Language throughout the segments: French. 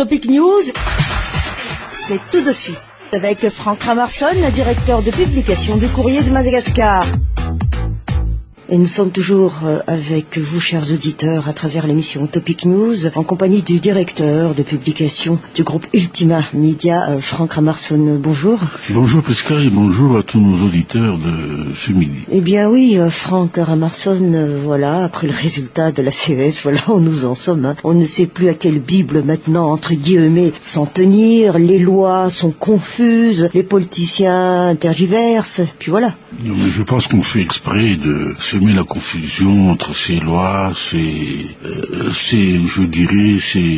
Topic News, c'est tout de suite avec Franck Ramarson, directeur de publication du Courrier de Madagascar. Et nous sommes toujours avec vous, chers auditeurs, à travers l'émission Topic News, en compagnie du directeur de publication du groupe Ultima Media, Franck Ramarson. Bonjour. Bonjour Prisca et bonjour à tous nos auditeurs de ce midi. Eh bien oui, Franck Ramarson, voilà, après le résultat de la CES, voilà où nous en sommes. Hein. On ne sait plus à quelle Bible maintenant, entre guillemets, s'en tenir, les lois sont confuses, les politiciens tergiversent, puis voilà. Non, mais je pense qu'on fait exprès de semer la confusion entre ces lois, ces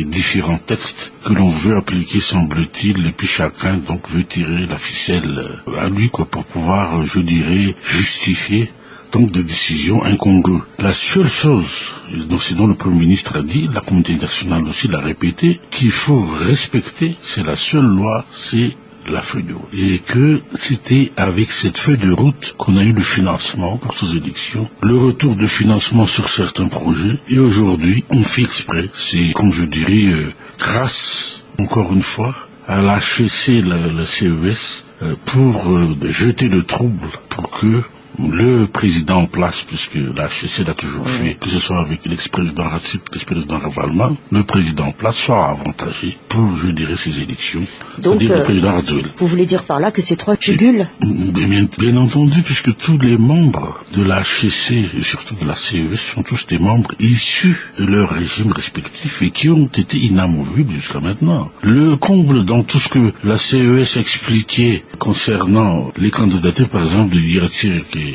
différents textes que l'on veut appliquer, semble-t-il, et puis chacun donc veut tirer la ficelle à lui, quoi, pour pouvoir, justifier donc des décisions incongrues. La seule chose, c'est dont le Premier ministre a dit, la communauté internationale aussi l'a répété, qu'il faut respecter, c'est la seule loi, c'est la feuille de route. Et que c'était avec cette feuille de route qu'on a eu le financement pour ces élections, le retour de financement sur certains projets, et aujourd'hui, on fait exprès. C'est, comme je dirais, grâce, encore une fois, à la HEC, la CES, pour jeter le trouble, pour que le président en place, puisque la HEC l'a toujours fait, que ce soit avec l'ex-président Ratsip, l'ex-président Ravalman, le président en place soit avantagé pour, ces élections. Donc, c'est-à-dire le président Radzuel. Vous voulez dire par là que ces trois jugules? Bien entendu, puisque tous les membres de la HEC, et surtout de la CES, sont tous des membres issus de leur régime respectif et qui ont été inamovibles jusqu'à maintenant. Le comble dans tout ce que la CES expliquait concernant les candidatures, par exemple, de Diratir et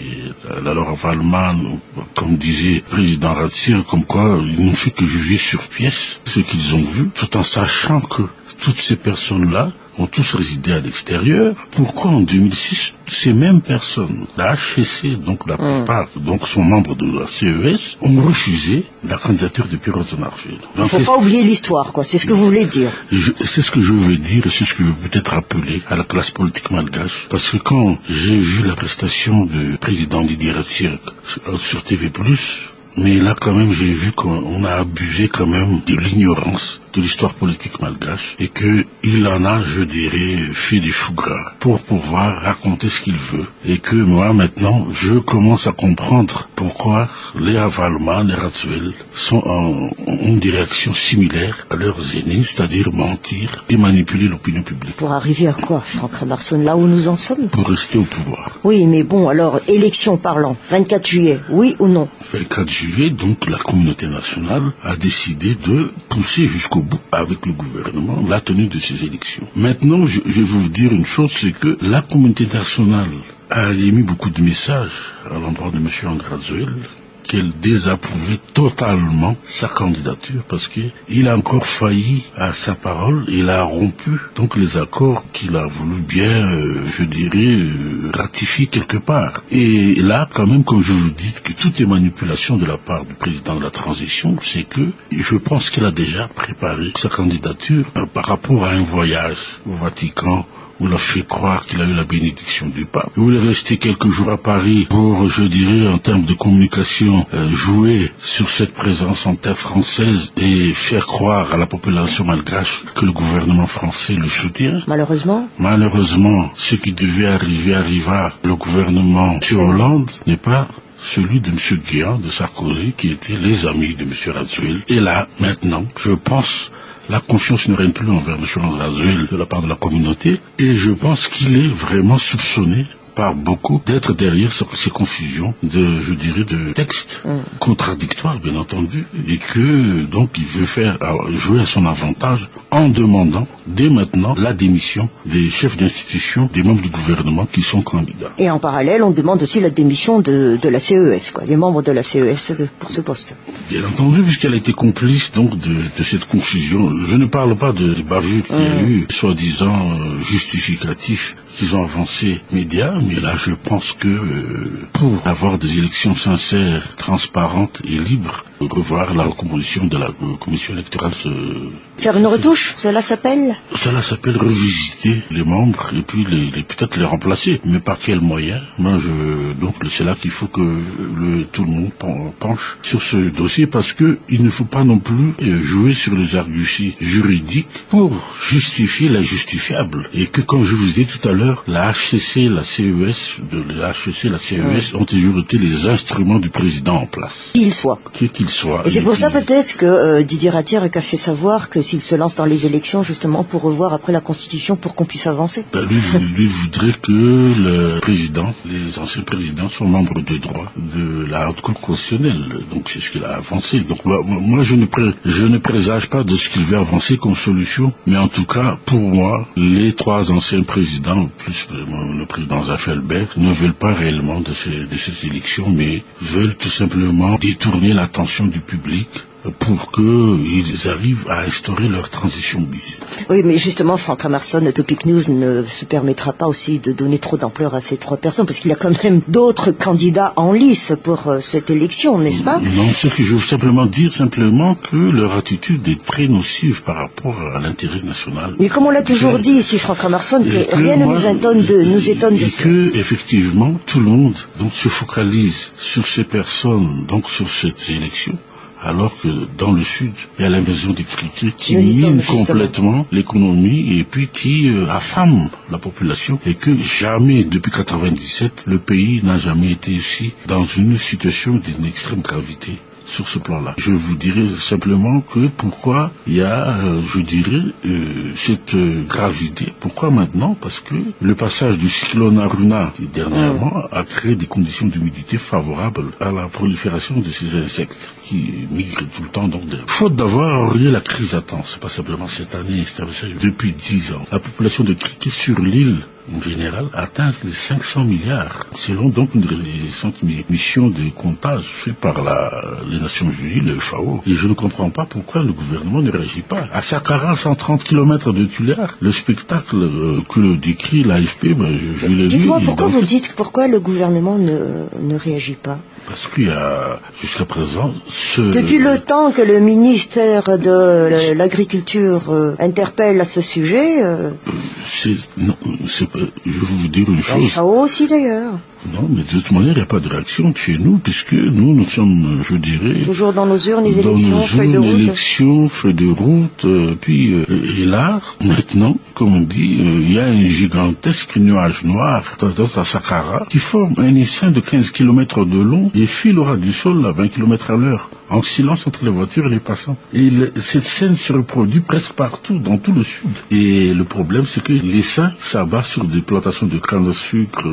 alors Valman, comme disait le président Ratsir, comme quoi ils n'ont fait que juger sur pièce ce qu'ils ont vu, tout en sachant que toutes ces personnes-là ont tous résidé à l'extérieur. Pourquoi en 2006, ces mêmes personnes, la HEC, donc la plupart, donc sont membres de la CES, ont refusé la candidature de Pierre Rosenarfeld. Il ne faut pas oublier l'histoire, quoi. C'est ce que vous voulez dire. C'est ce que je veux dire, et c'est ce que je veux peut-être rappeler à la classe politique malgache. Parce que quand j'ai vu la prestation du président Didier Ratsir sur TV+, mais là, quand même, j'ai vu qu'on a abusé quand même de l'ignorance de l'histoire politique malgache et qu'il en a, fait des choux gras pour pouvoir raconter ce qu'il veut. Et que moi, maintenant, je commence à comprendre pourquoi les Ravalman, les Radzuel ont des réactions similaires à leurs aînés, c'est-à-dire mentir et manipuler l'opinion publique. Pour arriver à quoi, Franck Ramarson, là où nous en sommes? Pour rester au pouvoir. Oui, mais bon, alors, élection parlant, 24 juillet, oui ou non? 24 juillet, donc, la communauté nationale a décidé de pousser jusqu'au bout avec le gouvernement la tenue de ces élections. Maintenant, je vais vous dire une chose, c'est que la communauté nationale a émis beaucoup de messages à l'endroit de M. André Radzuel, qu'elle désapprouvait totalement sa candidature parce qu'il a encore failli à sa parole, il a rompu donc les accords qu'il a voulu bien, ratifier quelque part. Et là, quand même, comme je vous dis, que tout est manipulation de la part du président de la transition, c'est que je pense qu'il a déjà préparé sa candidature par rapport à un voyage au Vatican. On l'a fait croire qu'il a eu la bénédiction du pape. Il voulait rester quelques jours à Paris pour, en termes de communication, jouer sur cette présence en terre française et faire croire à la population malgache que le gouvernement français le soutient. Malheureusement, ce qui devait arriver arriva. Le gouvernement sur Hollande n'est pas celui de M. Guéant, de Sarkozy, qui étaient les amis de M. Radzuel. Et là, maintenant, je pense, la confiance ne règne plus envers M. Radzuel de la part de la communauté, et je pense qu'il est vraiment soupçonné par beaucoup d'être derrière ces confusions de textes contradictoires, bien entendu, et que donc il veut faire jouer à son avantage en demandant dès maintenant la démission des chefs d'institution, des membres du gouvernement qui sont candidats. Et en parallèle, on demande aussi la démission de la CES, quoi, des membres de la CES pour ce poste. Bien entendu, puisqu'elle a été complice donc de cette confusion. Je ne parle pas des bavures qu'il y a eu, soi-disant justificatifs qu'ils ont avancé médias, mais là je pense que pour avoir des élections sincères, transparentes et libres, revoir la recomposition de la commission électorale. Faire une retouche, cela s'appelle? Cela s'appelle revisiter les membres et puis peut-être les remplacer. Mais par quels moyens? Donc c'est là qu'il faut que tout le monde penche sur ce dossier, parce que il ne faut pas non plus jouer sur les arguties juridiques pour justifier l'injustifiable. Et que, comme je vous ai dit tout à l'heure, la HCC, la CES ont toujours été les instruments du président en place. Qu'il soit. Qu'il soit. Et c'est pour ça peut-être que Didier Rattierre a fait savoir que s'il se lance dans les élections, justement pour revoir après la Constitution pour qu'on puisse avancer. Lui voudrait que le président, les anciens présidents soient membres de droit de la Haute Cour constitutionnelle. Donc c'est ce qu'il a avancé. Donc moi je ne présage pas de ce qu'il veut avancer comme solution, mais en tout cas pour moi, les 3 anciens présidents, plus le président Zaffelberg, ne veulent pas réellement de ces élections, mais veulent tout simplement détourner l'attention du public pour qu'ils arrivent à instaurer leur transition bis. Oui, mais justement, Franck Ramerson, Topic News ne se permettra pas aussi de donner trop d'ampleur à ces 3 personnes, parce qu'il y a quand même d'autres candidats en lice pour cette élection, n'est-ce pas? Non, ce que je veux simplement dire, que leur attitude est très nocive par rapport à l'intérêt national. Mais comme on l'a toujours dit ici, Franck Ramerson, que rien ne nous étonne de et que, effectivement, tout le monde donc se focalise sur ces personnes, donc sur cette élection, alors que dans le Sud, il y a l'invasion des critères qui mine complètement l'économie et puis qui affame la population, et que jamais, depuis 97, le pays n'a jamais été ici dans une situation d'une extrême gravité. Sur ce plan-là, je vous dirais simplement que pourquoi il y a, cette gravité. Pourquoi maintenant? Parce que le passage du cyclone Aruna dernièrement a créé des conditions d'humidité favorables à la prolifération de ces insectes qui migrent tout le temps. Donc, faute d'avoir orillé la crise à temps, c'est pas simplement cette année, depuis 10 ans, la population de criquets sur l'île en général atteint les 500 milliards, selon donc une récente mission de comptage faite par les Nations Unies, le FAO. Et je ne comprends pas pourquoi le gouvernement ne réagit pas. À Saqqara, 130 km de Tuléar, le spectacle que décrit l'AFP, je l'ai vu. Dites-moi, pourquoi le gouvernement ne réagit pas? Parce qu'il y a, jusqu'à présent, Depuis le temps que le ministère de l'Agriculture interpelle à ce sujet... je vais vous dire une chose... La FAO aussi, d'ailleurs. Non, mais de toute manière, il n'y a pas de réaction de chez nous, puisque nous sommes, je dirais... Toujours dans nos urnes, les élections, feuilles de route, et là, maintenant, comme on dit, il y a un gigantesque nuage noir dans Saqqara qui forme un essaim de 15 km de long et file au ras du sol à 20 km à l'heure, en silence entre les voitures et les passants. Et cette scène se reproduit presque partout, dans tout le sud. Et le problème, c'est que l'essaim s'abat sur des plantations de canne à sucre,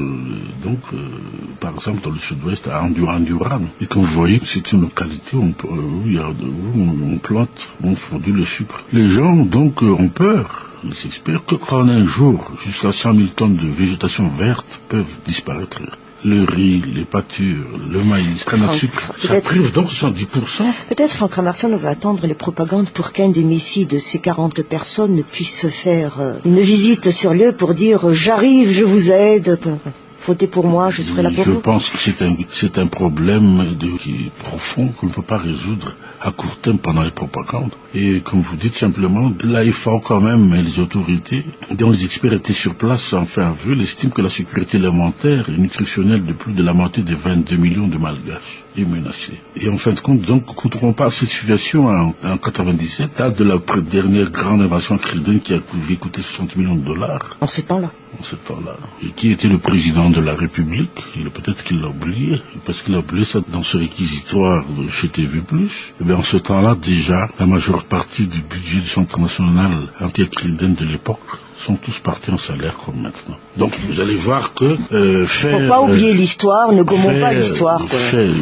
par exemple dans le sud-ouest, à Anduran. Et comme vous voyez, c'est une localité où on plante, on produit le sucre. Les gens, donc, ont peur. Les experts, qu'en un jour, jusqu'à 100 000 tonnes de végétation verte peuvent disparaître. Le riz, les pâtures, le maïs, canne à sucre, ça prive donc 70%. Peut-être, Franck Ramerson, on va attendre les propagandes pour qu'un des messies de ces 40 personnes puisse se faire une visite sur lieu pour dire « J'arrive, je vous aide ». Votez pour moi, je serai là pour vous. Je pense que c'est un problème qui est profond, qu'on ne peut pas résoudre à court terme pendant les propagandes. Et comme vous dites simplement, là il faut quand même les autorités, dont les experts étaient sur place en fin avril, estiment que la sécurité alimentaire et nutritionnelle de plus de la moitié des 22 millions de Malgaches est menacée. Et en fin de compte, donc, quand on compare cette situation en 97, date de la dernière grande invasion Criden qui a coûté 60 millions de dollars. En ce temps-là. Et qui était le président de la République, peut-être qu'il l'a oublié, parce qu'il a oublié ça dans ce réquisitoire chez TV+. Et bien en ce temps-là, déjà, la majeure partie du budget du Centre national anti-Criden de l'époque sont tous partis en salaire comme maintenant. Donc vous allez voir que faut pas oublier l'histoire, ne gommons pas l'histoire.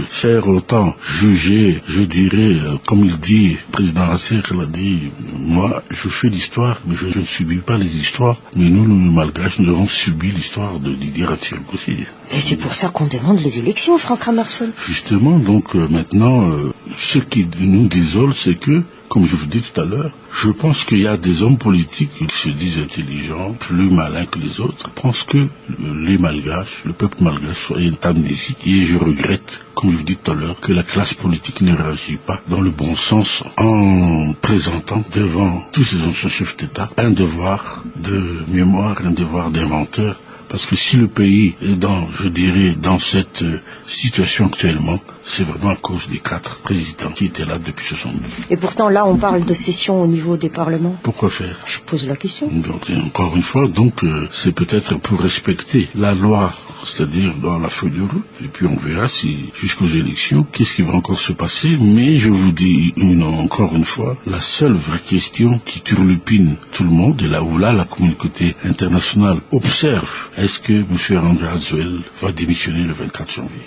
Faire autant juger, je dirais, comme il dit, le président Rasser l'a dit, moi je fais l'histoire, mais je ne subis pas les histoires, mais nous Malgaches, nous avons subi l'histoire de Didier Rattierre aussi. Et c'est pour ça qu'on demande les élections, Franck Ramerson. Justement, donc maintenant, ce qui nous désole, c'est que comme je vous dis tout à l'heure, je pense qu'il y a des hommes politiques qui se disent intelligents, plus malins que les autres, pensent que les Malgaches, le peuple malgache, soit une amnésie. Et je regrette, comme je vous dis tout à l'heure, que la classe politique ne réagit pas dans le bon sens en présentant devant tous ces anciens chefs d'État un devoir de mémoire, un devoir d'inventeur. Parce que si le pays est dans cette situation actuellement, c'est vraiment à cause des 4 présidents qui étaient là depuis 62. Et pourtant, là, on parle de session au niveau des parlements. Pourquoi faire? Je pose la question. Donc, encore une fois, c'est peut-être pour respecter la loi, c'est-à-dire dans la feuille de route. Et puis on verra si, jusqu'aux élections, qu'est-ce qui va encore se passer. Mais je vous dis encore une fois, la seule vraie question qui turlupine tout le monde, et là où la communauté internationale observe, est-ce que M. André Azoulay va démissionner le 24 janvier?